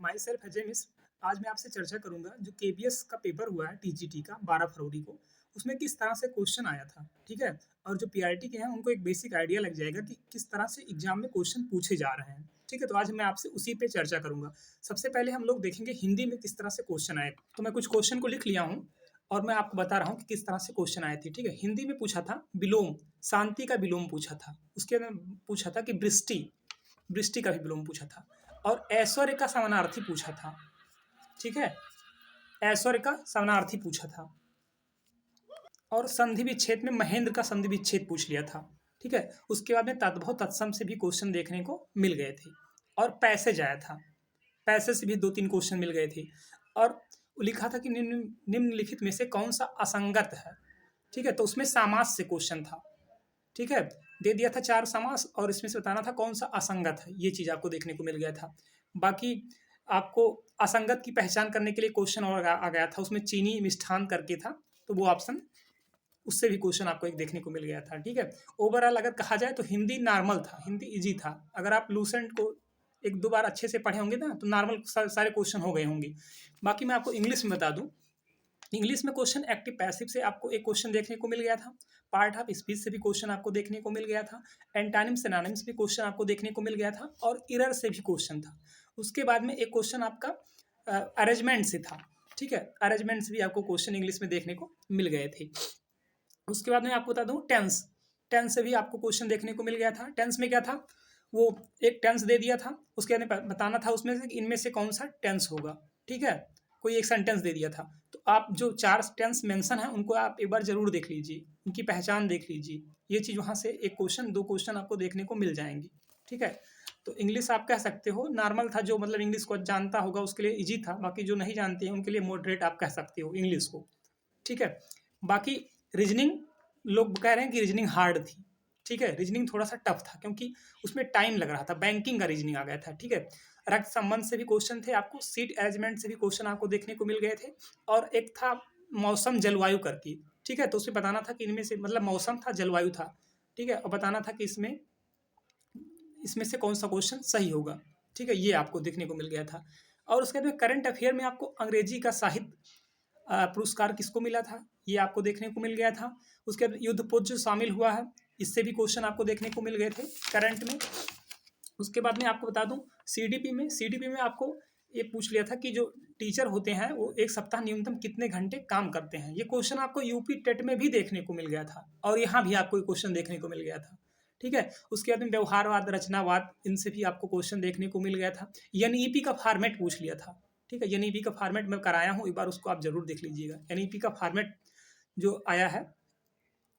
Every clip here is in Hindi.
My self Ajay Mishra. आज मैं आपसे चर्चा करूंगा जो केबीएस का पेपर हुआ है टीजीटी का 12 फरवरी को, उसमें किस तरह से क्वेश्चन आया था। ठीक है, और जो पीआरटी के हैं उनको एक बेसिक आइडिया लग जाएगा कि किस तरह से एग्जाम में क्वेश्चन पूछे जा रहे हैं। ठीक है, तो आज मैं आपसे उसी पे चर्चा करूंगा। सबसे पहले हम लोग देखेंगे हिंदी में किस तरह से क्वेश्चन आए। तो मैं कुछ क्वेश्चन को लिख लिया हूँ और मैं आपको बता रहा हूँ कि किस तरह से क्वेश्चन आए थे। ठीक है, हिंदी में पूछा था विलोम, शांति का विलोम पूछा था। उसके बाद पूछा था कि वृष्टि, वृष्टि का भी विलोम पूछा था। और ऐश्वर्य का समानार्थी पूछा था। ठीक है, ऐश्वर्य का समानार्थी पूछा था। और संधि विच्छेद में महेंद्र का संधि विच्छेद पूछ लिया था। ठीक है, उसके बाद में तद्भव तत्सम से भी क्वेश्चन देखने को मिल गए थे। और पैसेज आया था, पैसेज से भी 2-3 क्वेश्चन मिल गए थे। और लिखा था कि निम्नलिखित में से कौन सा असंगत है। ठीक है, तो उसमें समास से क्वेश्चन था। ठीक है, दे दिया था 4 समास और इसमें से बताना था कौन सा असंगत है। ये चीज़ आपको देखने को मिल गया था। बाकी आपको असंगत की पहचान करने के लिए क्वेश्चन और आ गया था, उसमें चीनी मिष्ठान करके था, तो वो ऑप्शन, उससे भी क्वेश्चन आपको एक देखने को मिल गया था। ठीक है, ओवरऑल अगर कहा जाए तो हिंदी नॉर्मल था, हिंदी इजी था। अगर आप लूसेंट को 1-2 बार अच्छे से पढ़े होंगे ना तो नॉर्मल सारे क्वेश्चन हो गए होंगे। बाकी मैं आपको इंग्लिश में बता दूं, इंग्लिश में क्वेश्चन एक्टिव पैसिव से आपको एक क्वेश्चन देखने को मिल गया था। पार्ट ऑफ स्पीच से भी क्वेश्चन आपको देखने को मिल गया था। एंटोनिम सिनोनिम से भी क्वेश्चन आपको देखने को मिल गया था। और इरर से भी क्वेश्चन था। उसके बाद में एक क्वेश्चन आपका अरेंजमेंट से था। ठीक है, अरेंजमेंट से भी आपको क्वेश्चन इंग्लिश में देखने को मिल गए थे। उसके बाद में आपको बता दूं टेंस, टेंस से भी आपको क्वेश्चन देखने को मिल गया था। टेंस में क्या था, वो एक टेंस दे दिया था, उसके बाद में बताना था उसमें से इनमें से कौन सा टेंस होगा। ठीक है, कोई एक सेंटेंस दे दिया था, तो आप जो 4 टेंस मेंशन है उनको आप एक बार जरूर देख लीजिए, उनकी पहचान देख लीजिए। ये चीज़ वहाँ से एक क्वेश्चन 2 क्वेश्चन आपको देखने को मिल जाएंगी। ठीक है, तो इंग्लिश आप कह सकते हो नॉर्मल था, जो मतलब इंग्लिश को जानता होगा उसके लिए इजी था। बाकी जो नहीं जानते हैं उनके लिए मॉडरेट आप कह सकते हो इंग्लिश को। ठीक है, बाकी रीजनिंग, लोग कह रहे हैं कि रीजनिंग हार्ड थी। ठीक है, रीजनिंग थोड़ा सा टफ था क्योंकि उसमें टाइम लग रहा था, बैंकिंग का रीजनिंग आ गया था। ठीक है, रक्त संबंध से भी क्वेश्चन थे, आपको सीट अरेंजमेंट से भी क्वेश्चन आपको देखने को मिल गए थे। और एक था मौसम जलवायु करके। ठीक है, तो उसमें बताना था कि इनमें से मतलब मौसम था, जलवायु था। ठीक है, और बताना था कि इसमें इसमें से कौन सा क्वेश्चन सही होगा। ठीक है, ये आपको देखने को मिल गया था। और उसके बाद करंट अफेयर में आपको अंग्रेजी का साहित्य पुरस्कार किसको मिला था, ये आपको देखने को मिल गया था। उसके बाद युद्ध पोत जो शामिल हुआ है, इससे भी क्वेश्चन आपको देखने को मिल गए थे करंट में। उसके बाद में आपको बता दूं सीडीपी में आपको ये पूछ लिया था कि जो टीचर होते हैं वो एक सप्ताह न्यूनतम कितने घंटे काम करते हैं। ये क्वेश्चन आपको यूपी टेट में भी देखने को मिल गया था और यहाँ भी आपको क्वेश्चन देखने को मिल गया था। ठीक है, उसके बाद में व्यवहारवाद, रचनावाद, इनसे भी आपको क्वेश्चन देखने को मिल गया था। एनईपी का फॉर्मेट पूछ लिया था। ठीक है, एनईपी का फॉर्मेट मैं कराया हूँ, एक बार उसको आप जरूर देख लीजिएगा। एनईपी का फॉर्मेट जो आया है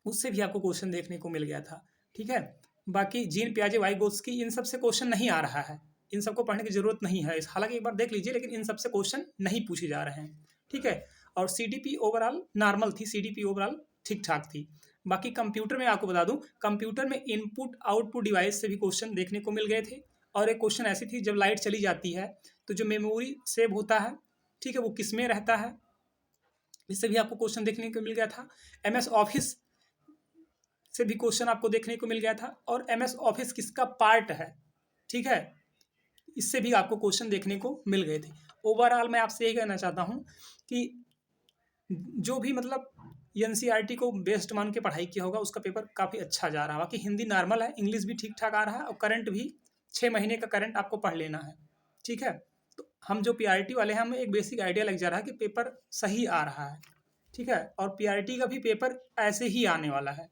उससे भी आपको क्वेश्चन देखने को मिल गया था। ठीक है, बाकी जीन पियाजे वाइगोत्स्की, इन सब से क्वेश्चन नहीं आ रहा है, इन सबको पढ़ने की जरूरत नहीं है। हालांकि एक बार देख लीजिए, लेकिन इन सबसे क्वेश्चन नहीं पूछे जा रहे हैं। ठीक है, और सीडीपी ओवरऑल नॉर्मल थी, सीडीपी ओवरऑल ठीक ठाक थी। बाकी कंप्यूटर में आपको बता दूं, कंप्यूटर में इनपुट आउटपुट डिवाइस से भी क्वेश्चन देखने को मिल गए थे। और एक क्वेश्चन ऐसी थी, जब लाइट चली जाती है तो जो मेमोरी सेव होता है, ठीक है, वो किस में रहता है, इससे भी आपको क्वेश्चन देखने को मिल गया था। एमएस ऑफिस से भी क्वेश्चन आपको देखने को मिल गया था। और एमएस ऑफिस किसका पार्ट है, ठीक है, इससे भी आपको क्वेश्चन देखने को मिल गए थे। ओवरऑल मैं आपसे यही कहना चाहता हूँ कि जो भी मतलब एनसीईआरटी को बेस्ड मान के पढ़ाई किया होगा उसका पेपर काफ़ी अच्छा जा रहा है। बाकी हिंदी नॉर्मल है, इंग्लिश भी ठीक ठाक आ रहा है, और करंट भी 6 महीने का करंट आपको पढ़ लेना है। ठीक है, तो हम जो पीआरटी वाले हैं हमें एक बेसिक आइडिया लग जा रहा है कि पेपर सही आ रहा है। ठीक है, और पीआरटी का भी पेपर ऐसे ही आने वाला है।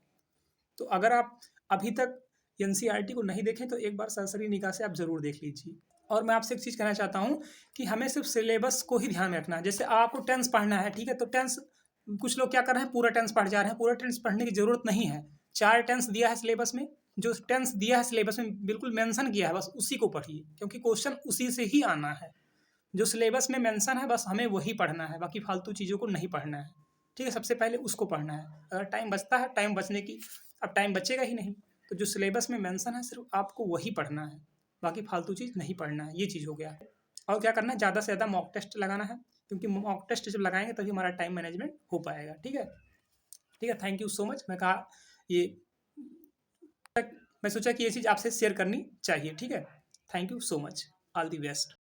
तो अगर आप अभी तक एनसीईआरटी को नहीं देखें तो एक बार सरसरी निगाह से आप ज़रूर देख लीजिए। और मैं आपसे एक चीज़ कहना चाहता हूँ कि हमें सिर्फ सिलेबस को ही ध्यान में रखना है। जैसे आपको टेंस पढ़ना है, ठीक है, तो टेंस कुछ लोग क्या कर रहे हैं, पूरा टेंस पढ़ जा रहे हैं। पूरा टेंस पढ़ने की ज़रूरत नहीं है। 4 टेंस दिया है सिलेबस में, जो टेंस दिया है सिलेबस में बिल्कुल मेंशन किया है, बस उसी को पढ़िए, क्योंकि क्वेश्चन उसी से ही आना है। जो सिलेबस में मेंशन है बस हमें वही पढ़ना है, बाकी फालतू चीज़ों को नहीं पढ़ना है। ठीक है, सबसे पहले उसको पढ़ना है। अगर टाइम बचता है, टाइम बचने की, अब टाइम बचेगा ही नहीं, तो जो सिलेबस में मेंशन है सिर्फ आपको वही पढ़ना है, बाकी फालतू चीज़ नहीं पढ़ना है। ये चीज़ हो गया है। और क्या करना है, ज़्यादा से ज़्यादा मॉक टेस्ट लगाना है, क्योंकि मॉक टेस्ट जब लगाएंगे तभी हमारा टाइम मैनेजमेंट हो पाएगा। ठीक है, ठीक है, थैंक यू सो मच। मैं कहा ये मैं सोचा कि ये चीज़ आपसे शेयर करनी चाहिए। ठीक है, thank you so much, all the best.